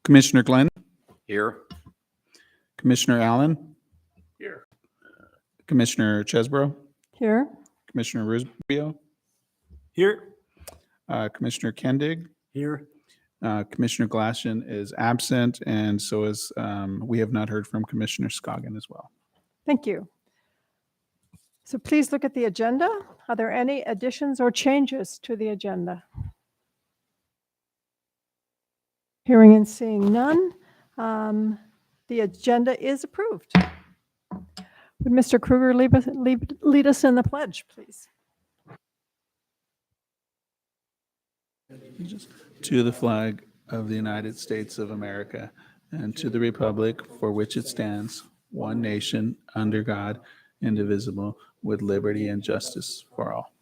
Commissioner Glenn, Here. Commissioner Allen, Here. Commissioner Chesbro, Here. Commissioner Rubio, Here. Commissioner Kendig, Here. Commissioner Glassian is absent, and so is, we have not heard from Commissioner Scoggin as well. Thank you. So please look at the agenda. Are there any additions or changes to the agenda? Hearing and seeing none, the agenda is approved. Would Mr. Kruger lead us in the pledge, please? To the flag of the United States of America and to the republic for which it stands, one nation, under God, indivisible, with liberty and justice for all.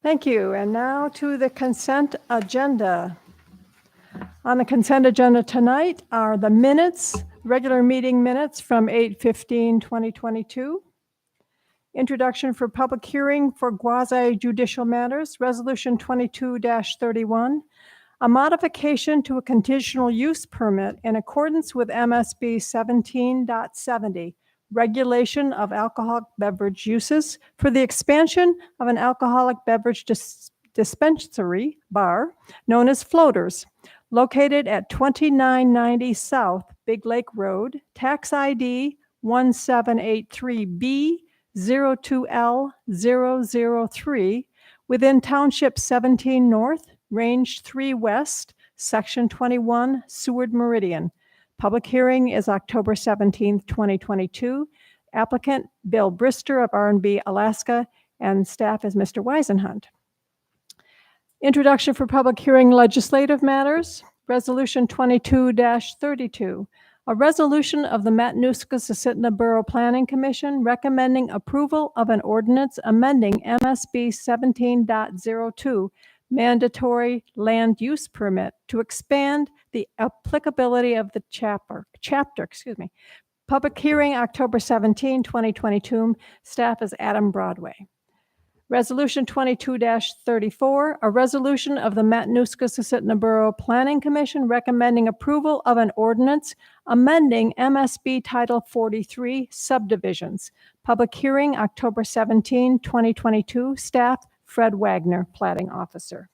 Thank you. And now to the consent agenda. On the consent agenda tonight are the minutes, regular meeting minutes from 8/15/2022. Introduction for public hearing for quasi-judicial matters, Resolution 22-31, a modification to a conditional use permit in accordance with MSB 17.70, regulation of alcoholic beverage uses for the expansion of an alcoholic beverage dispensary bar known as Floaters, located at 2990 South Big Lake Road, tax ID 1783B 02L003, within Township 17 North, Range 3 West, Section 21, Seward Meridian. Public hearing is October 17th, 2022. Applicant Bill Brister of R&B Alaska, and staff is Mr. Weisenhunt. Introduction for public hearing legislative matters, Resolution 22-32. A resolution of the Matanuska-Susitna Borough Planning Commission recommending approval of an ordinance amending MSB 17.02 mandatory land use permit to expand the applicability of the chapter. Public hearing October 17, 2022. Staff is Adam Broadway. Resolution 22-34, a resolution of the Matanuska-Susitna Borough Planning Commission recommending approval of an ordinance amending MSB Title 43 Subdivisions. Public hearing October 17, 2022. Staff Fred Wagner, Plating Officer.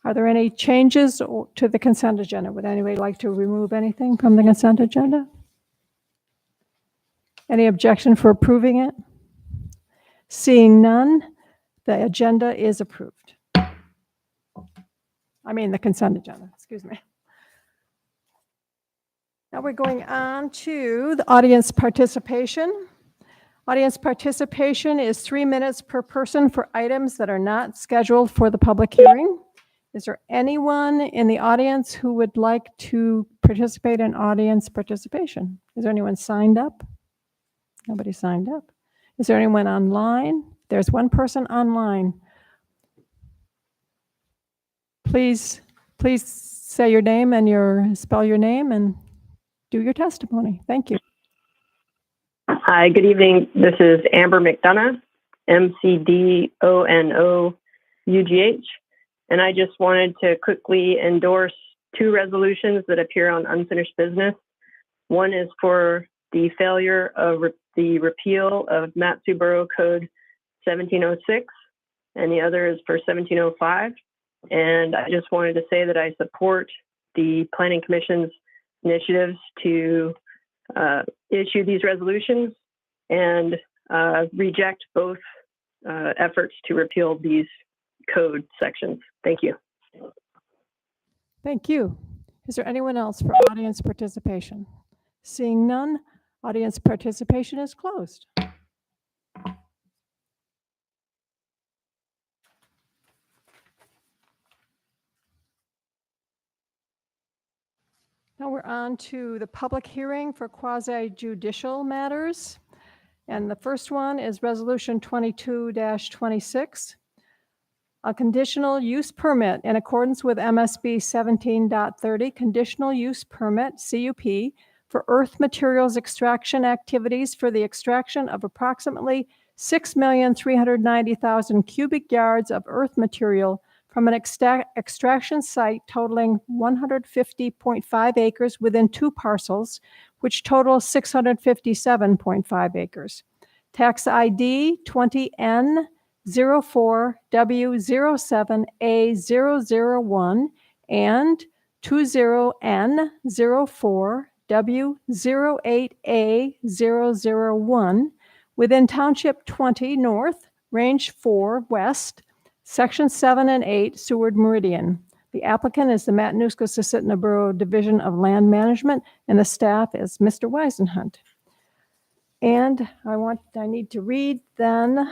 Are there any changes to the consent agenda? Would anybody like to remove anything from the consent agenda? Any objection for approving it? Seeing none, the agenda is approved. I mean, the consent agenda, excuse me. Now we're going on to the audience participation. Audience participation is 3 minutes per person for items that are not scheduled for the public hearing. Is there anyone in the audience who would like to participate in audience participation? Is there anyone signed up? Nobody signed up. Is there anyone online? There's one person online. Please say your name and spell your name and do your testimony. Thank you. Hi, good evening. This is Amber McDonough, McDonough, and I just wanted to quickly endorse 2 resolutions that appear on unfinished business. One is for the failure of the repeal of Matsu Borough Code 1706, and the other is for 1705. And I just wanted to say that I support the Planning Commission's initiatives to issue these resolutions and reject both efforts to repeal these code sections. Thank you. Thank you. Is there anyone else for audience participation? Seeing none, audience participation is closed. Now we're on to the public hearing for quasi-judicial matters. And the first one is Resolution 22-26. A conditional use permit in accordance with MSB 17.30, conditional use permit, CUP, for earth materials extraction activities for the extraction of approximately 6,390,000 cubic yards of earth material from an extraction site totaling 150.5 acres within 2 parcels, which total 657.5 acres. Tax ID 20N04W07A001 and 20N04W08A001 within Township 20 North, Range 4 West, Section 7 and 8, Seward Meridian. The applicant is the Matanuska-Susitna Borough Division of Land Management, and the staff is Mr. Weisenhunt. And I need to read then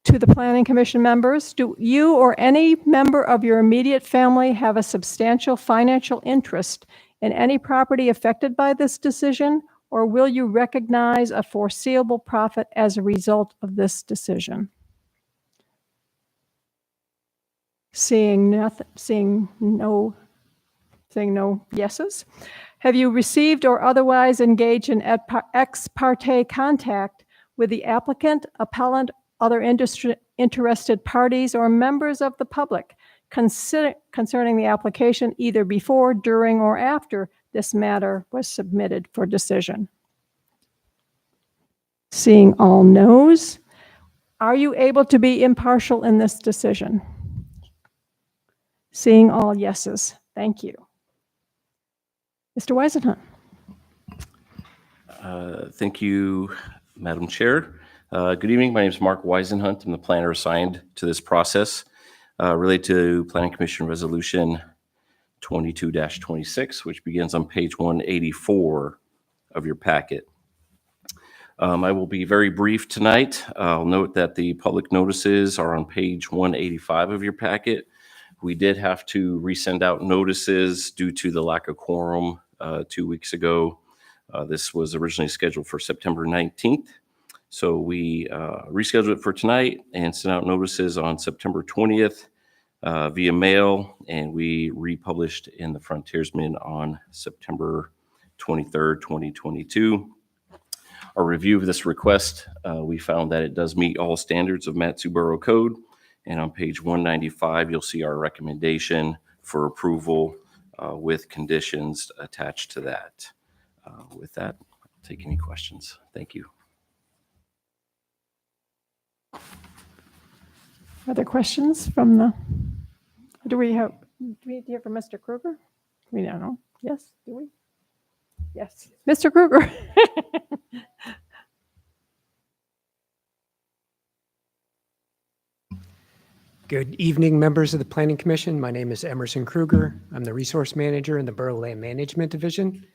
to the Planning Commission members. Do you or any member of your immediate family have a substantial financial interest in any property affected by this decision, or will you recognize a foreseeable profit as a result of this decision? Seeing no yeses. Have you received or otherwise engaged in ex parte contact with the applicant, appellant, other interested parties, or members of the public concerning the application either before, during, or after this matter was submitted for decision? Seeing all noes, are you able to be impartial in this decision? Seeing all yeses, thank you. Mr. Weisenhunt. Thank you, Madam Chair. Good evening. My name is Mark Weisenhunt. I'm the planner assigned to this process related to Planning Commission Resolution 22-26, which begins on page 184 of your packet. I will be very brief tonight. I'll note that the public notices are on page 185 of your packet. We did have to resend out notices due to the lack of quorum 2 weeks ago. This was originally scheduled for September 19th. So we rescheduled it for tonight and sent out notices on September 20th via mail, and we republished in the Frontiersman on September 23rd, 2022. Our review of this request, we found that it does meet all standards of Mat-Su Borough Code. And on page 195, you'll see our recommendation for approval with conditions attached to that. With that, I'll take any questions. Thank you. Other questions from the, do we hear from Mr. Kruger? We don't know. Yes, do we? Yes, Mr. Kruger. Good evening, members of the Planning Commission. My name is Emerson Kruger. I'm the Resource Manager in the Borough Land Management Division.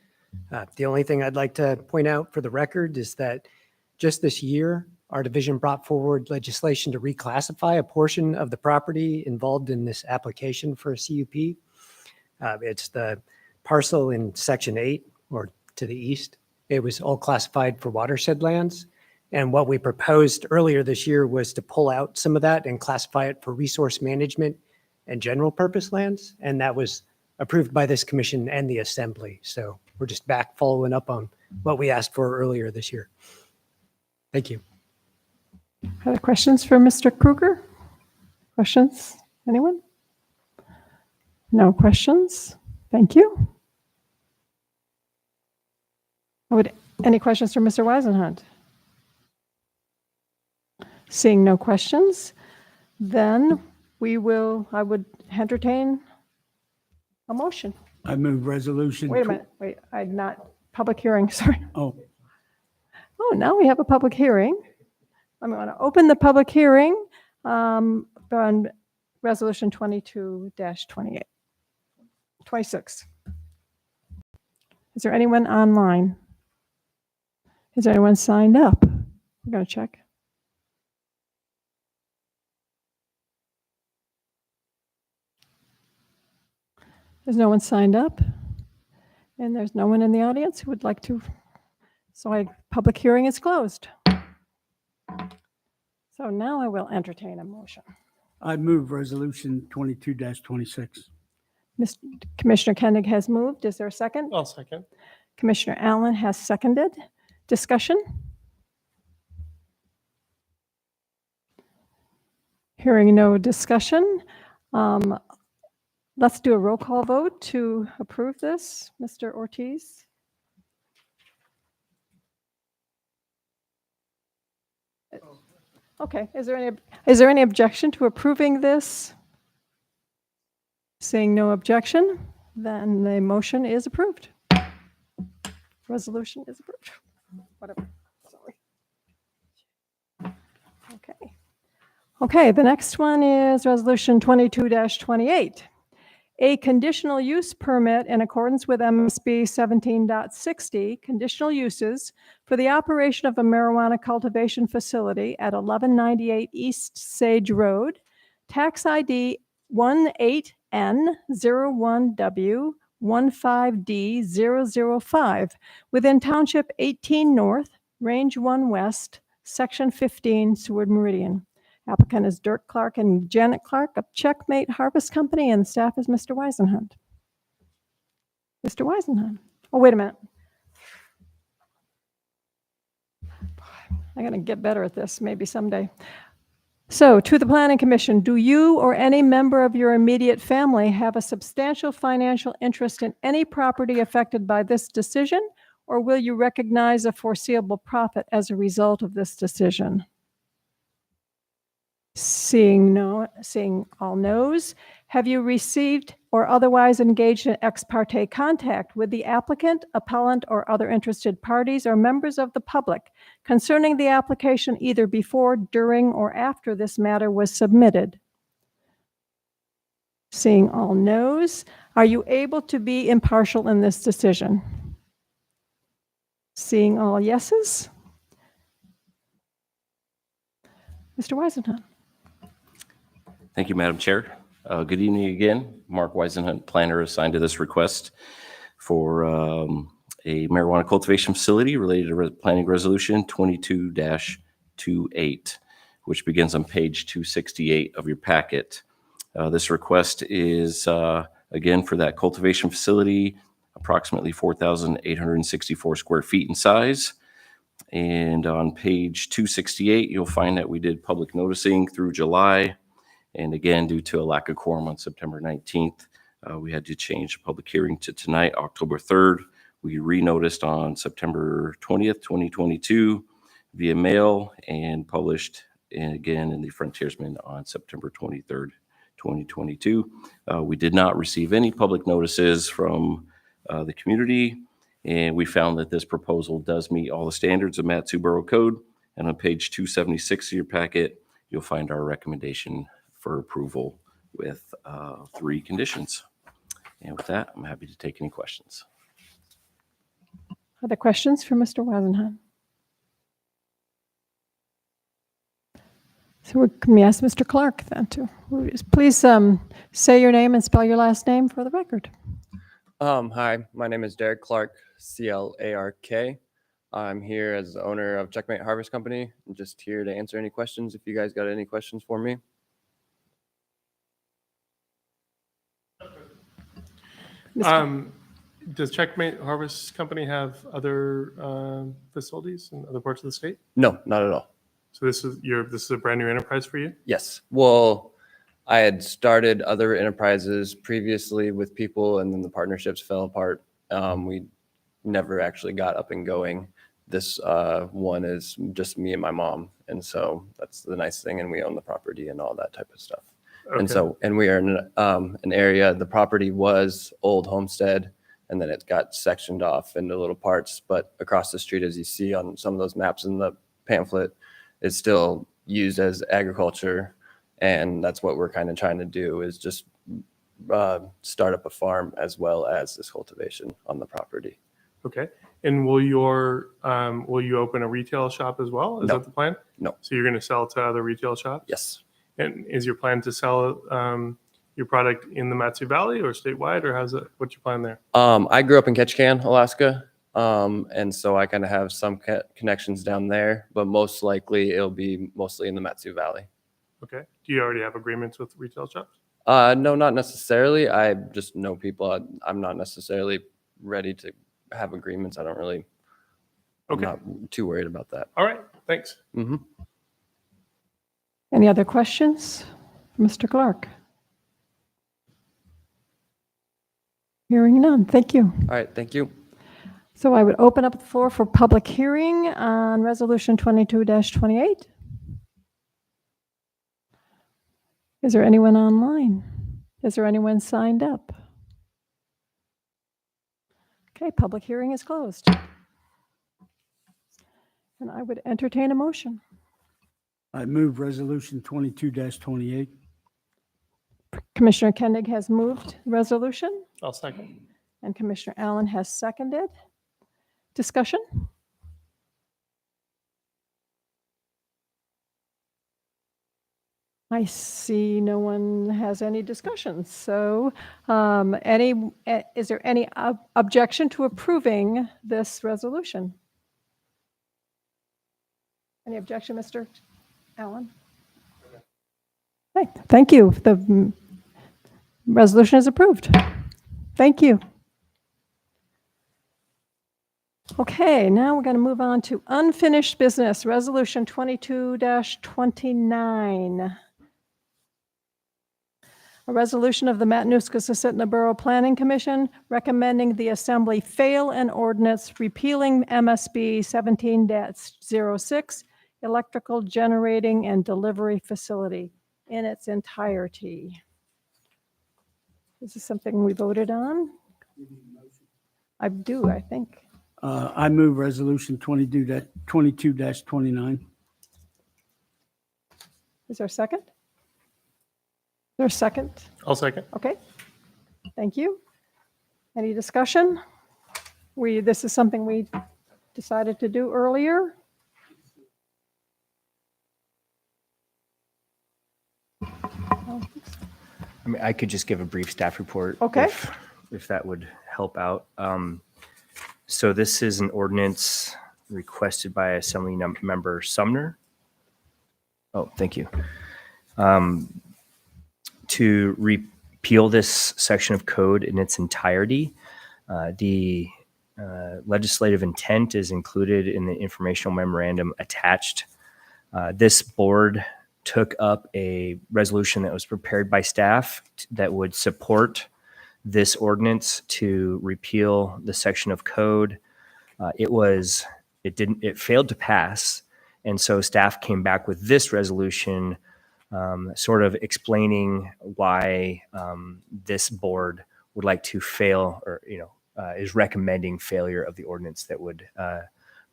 The only thing I'd like to point out for the record is that just this year, our division brought forward legislation to reclassify a portion of the property involved in this application for a CUP. It's the parcel in Section 8, or to the east. It was all classified for watershed lands. And what we proposed earlier this year was to pull out some of that and classify it for resource management and general purpose lands. And that was approved by this commission and the assembly. So we're just back following up on what we asked for earlier this year. Thank you. Other questions for Mr. Kruger? Questions? Anyone? No questions? Thank you. Any questions for Mr. Weisenhunt? Seeing no questions, then I would entertain a motion. I move resolution. Wait a minute, public hearing, sorry. Oh, Now we have a public hearing. I'm going to open the public hearing on Resolution 22-26. Is there anyone online? Is there anyone signed up? We're going to check. There's no one signed up, and there's no one in the audience who would like to. So public hearing is closed. So now I will entertain a motion. I move resolution 22-26. Commissioner Koenig has moved. Is there a second? I'll second. Commissioner Allen has seconded. Discussion? Hearing no discussion, let's do a roll call vote to approve this. Mr. Ortiz? Okay, is there any objection to approving this? Seeing no objection, then the motion is approved. Resolution is approved. Whatever, sorry. Okay. Okay, the next one is Resolution 22-28. A conditional use permit in accordance with MSB 17.60, conditional uses for the operation of a marijuana cultivation facility at 1198 East Sage Road, tax ID 18N01W15D005, within Township 18 North, Range 1 West, Section 15, Seward Meridian. Applicant is Dirk Clark and Janet Clark of Checkmate Harvest Company, and staff is Mr. Weisenhunt. Mr. Weisenhunt. Oh, wait a minute. I'm going to get better at this maybe someday. So, to the Planning Commission, do you or any member of your immediate family have a substantial financial interest in any property affected by this decision, or will you recognize a foreseeable profit as a result of this decision? Seeing all no's, have you received or otherwise engaged in ex parte contact with the applicant, appellant, or other interested parties or members of the public concerning the application either before, during, or after this matter was submitted? Seeing all no's, are you able to be impartial in this decision? Seeing all yeses? Mr. Weisenhunt. Thank you, Madam Chair. Good evening again. Mark Weisenhunt, planner assigned to this request for a marijuana cultivation facility related to Planning Resolution 22-28, which begins on page 268 of your packet. This request is, again, for that cultivation facility, approximately 4,864 square feet in size. And on page 268, you'll find that we did public noticing through July. And again, due to a lack of quorum on September 19th, we had to change the public hearing to tonight, October 3rd. We renoticed on September 20th, 2022 via mail and published again in the Frontiersman on September 23rd, 2022. We did not receive any public notices from the community, and we found that this proposal does meet all the standards of Mat-Su Borough Code. And on page 276 of your packet, you'll find our recommendation for approval with 3 conditions. And with that, I'm happy to take any questions. Other questions for Mr. Weisenhunt? So let me ask Mr. Clark then to please say your name and spell your last name for the record. Hi, my name is Derek Clark, C-L-A-R-K. I'm here as the owner of Checkmate Harvest Company. I'm just here to answer any questions if you guys got any questions for me. Does Checkmate Harvest Company have other facilities in other parts of the state? No, not at all. So this is a brand new enterprise for you? Yes. Well, I had started other enterprises previously with people, and then the partnerships fell apart. We never actually got up and going. This one is just me and my mom, and so that's the nice thing. And we own the property and all that type of stuff. Okay. And we are in an area. The property was old homestead, and then it got sectioned off into little parts. But across the street, as you see on some of those maps in the pamphlet, is still used as agriculture, and that's what we're kind of trying to do is just start up a farm as well as this cultivation on the property. Okay. And will you open a retail shop as well? Is No. that the plan? No. So you're going to sell to other retail shops? Yes. And is your plan to sell your product in the Mat-Su Valley or statewide, or what's your plan there? I grew up in Ketchikan, Alaska, and so I kind of have some connections down there, but most likely it'll be mostly in the Mat-Su Valley. Okay. Do you already have agreements with retail shops? No, not necessarily. I just know people. I'm not necessarily ready to have agreements. I don't really. Okay. I'm not too worried about that. All right. Thanks. Mm-hmm. Any other questions? Mr. Clerk? Hearing none. Thank you. All right, thank you. So I would open up the floor for public hearing on Resolution 22-28. Is there anyone online? Is there anyone signed up? Okay, public hearing is closed. And I would entertain a motion. I move Resolution 22-28. Commissioner Kendig has moved the resolution, I'll second. and Commissioner Allen has seconded. Discussion? I see no one has any discussion. So is there any objection to approving this resolution? Any objection, Mr. Allen? Okay, thank you. The resolution is approved. Thank you. Okay, now we're going to move on to unfinished business, Resolution 22-29. A resolution of the Matanuska-Susitna Borough Planning Commission recommending the Assembly fail an ordinance repealing MSB 17-06, electrical generating and delivery facility in its entirety. Is this something we voted on? I do, I think. I move Resolution 22-29. Is there a second? Is there a second? I'll second. Okay. Thank you. Any discussion? This is something we decided to do earlier. I mean, I could just give a brief staff report. Okay. If that would help out. So this is an ordinance requested by Assembly Member Sumner. Oh, thank you. To repeal this section of code in its entirety. The legislative intent is included in the informational memorandum attached. This board took up a resolution that was prepared by staff that would support this ordinance to repeal the section of code. It failed to pass. And so staff came back with this resolution, sort of explaining why this board would like to fail or, is recommending failure of the ordinance that would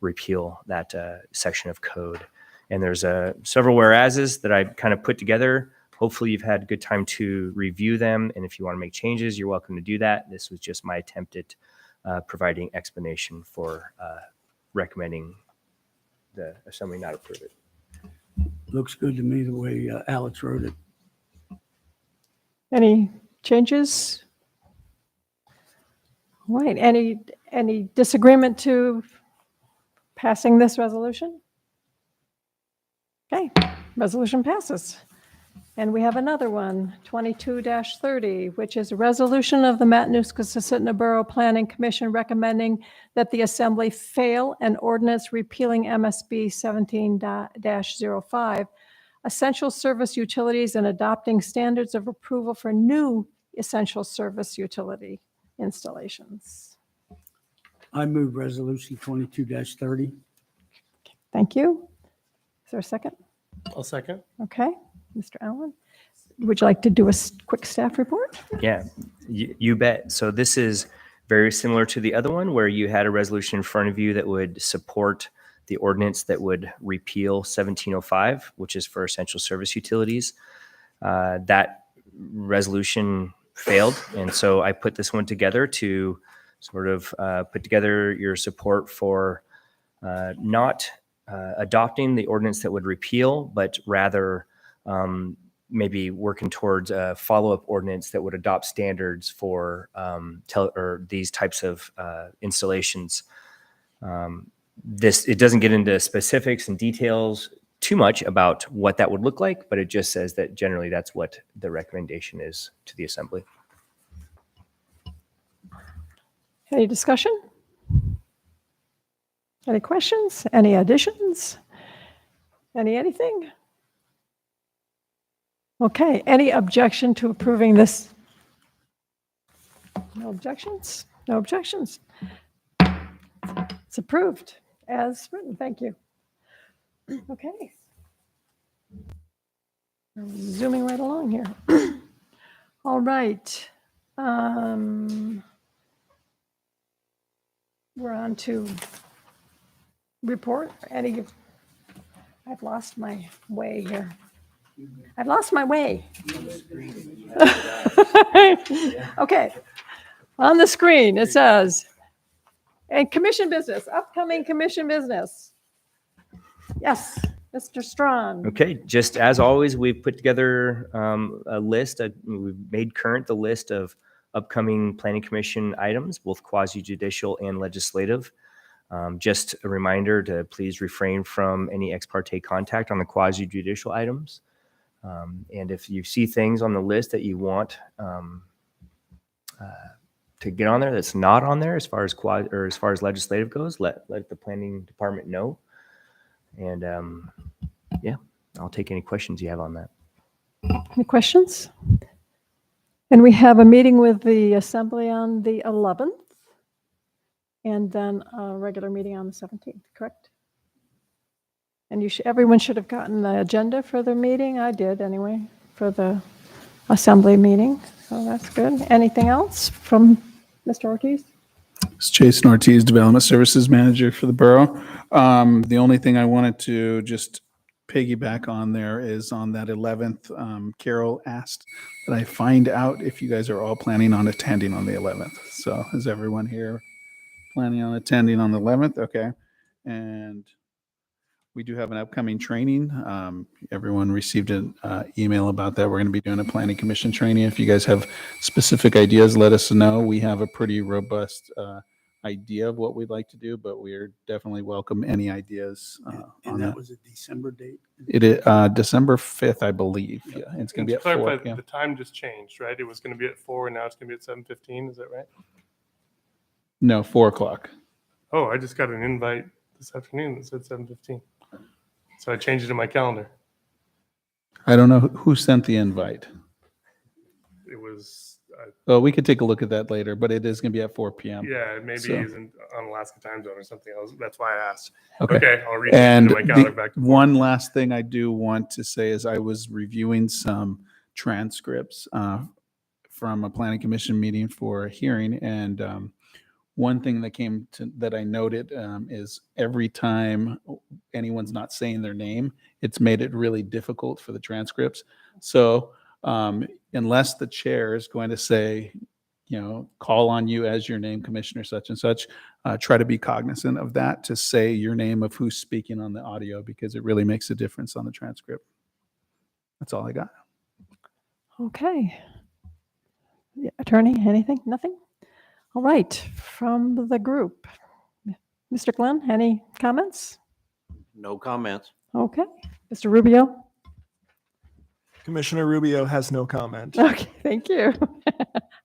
repeal that section of code. And there's several whereases that I kind of put together. Hopefully you've had good time to review them. And if you want to make changes, you're welcome to do that. This was just my attempt at providing explanation for recommending the Assembly not approve it. Looks good to me the way Alex wrote it. Any changes? All right. Any disagreement to passing this resolution? Okay, resolution passes. And we have another one, 22-30, which is a resolution of the Matanuska-Susitna Borough Planning Commission recommending that the Assembly fail an ordinance repealing MSB 17-05, essential service utilities, and adopting standards of approval for new essential service utility installations. I move Resolution 22-30. Thank you. Is there a second? I'll second. Okay. Mr. Allen, would you like to do a quick staff report? Yeah, you bet. So this is very similar to the other one where you had a resolution in front of you that would support the ordinance that would repeal 1705, which is for essential service utilities. That resolution failed. And so I put this one together to sort of put together your support for not adopting the ordinance that would repeal, but rather maybe working towards a follow-up ordinance that would adopt standards for these types of installations. It doesn't get into specifics and details too much about what that would look like, but it just says that generally that's what the recommendation is to the Assembly. Any discussion? Any questions? Any additions? Anything? Okay, any objection to approving this? No objections? No objections. It's approved as written. Thank you. Okay. Zooming right along here. All right. We're on to report. Eddie, I've lost my way here. I've lost my way. Okay. On the screen, it says, and commission business, upcoming commission business. Yes, Mr. Strong. Okay, just as always, we've put together a list. We've made current the list of upcoming planning commission items, both quasi-judicial and legislative. Just a reminder to please refrain from any ex parte contact on the quasi-judicial items. And if you see things on the list that you want to get on there that's not on there as far as legislative goes, let the planning department know. And yeah, I'll take any questions you have on that. Any questions? And we have a meeting with the assembly on the 11th, and then a regular meeting on the 17th, correct? And everyone should have gotten the agenda for the meeting. I did anyway, for the assembly meeting. So that's good. Anything else from Mr. Ortiz? It's Jason Ortiz, Development Services Manager for the borough. The only thing I wanted to just piggyback on there is on that 11th, Carol asked that I find out if you guys are all planning on attending on the 11th. So is everyone here planning on attending on the 11th? Okay. And we do have an upcoming training. Everyone received an email about that. We're going to be doing a planning commission training. If you guys have specific ideas, let us know. We have a pretty robust idea of what we'd like to do, but we're definitely welcome any ideas on And that. that was a December date? It is December 5th, I believe. Yeah, it's going to be at 4 clarify, p.m. the time just changed, right? It was going to be at 4 and now it's going to be at 7:15. Is that right? No, 4 o'clock. Oh, I just got an invite this afternoon that said 7:15. So I changed it in my calendar. I don't know who sent the invite. It was, Well, we could take a look at that later, but it is going to be at 4 p.m. yeah, maybe So- he's on Alaska time zone or something else. That's why I asked. Okay. Okay, I'll read And it into my calendar the back. To one last thing I do want to say is I was reviewing some transcripts from a planning commission meeting for a hearing, and one thing that I noted is every time anyone's not saying their name, it's made it really difficult for the transcripts. So unless the chair is going to say, call on you as your name, Commissioner such and such, try to be cognizant of that, to say your name of who's speaking on the audio, because it really makes a difference on the transcript. That's all I got. Okay. Yeah, attorney, anything? Nothing? All right, from the group. Mr. Glenn, any comments? No comments. Okay. Mr. Rubio? Commissioner Rubio has no comment. Okay, thank you.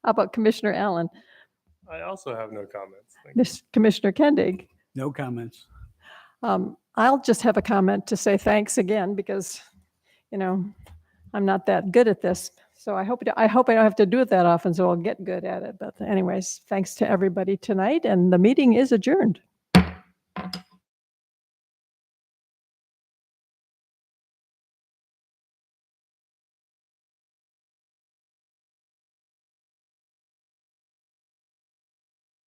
How about Commissioner Allen? I also have no comments. Thank you. This Commissioner Kendig? No comments. I'll just have a comment to say thanks again, because, I'm not that good at this. So I hope I don't have to do it that often, so I'll get good at it. But anyways, thanks to everybody tonight, and the meeting is adjourned.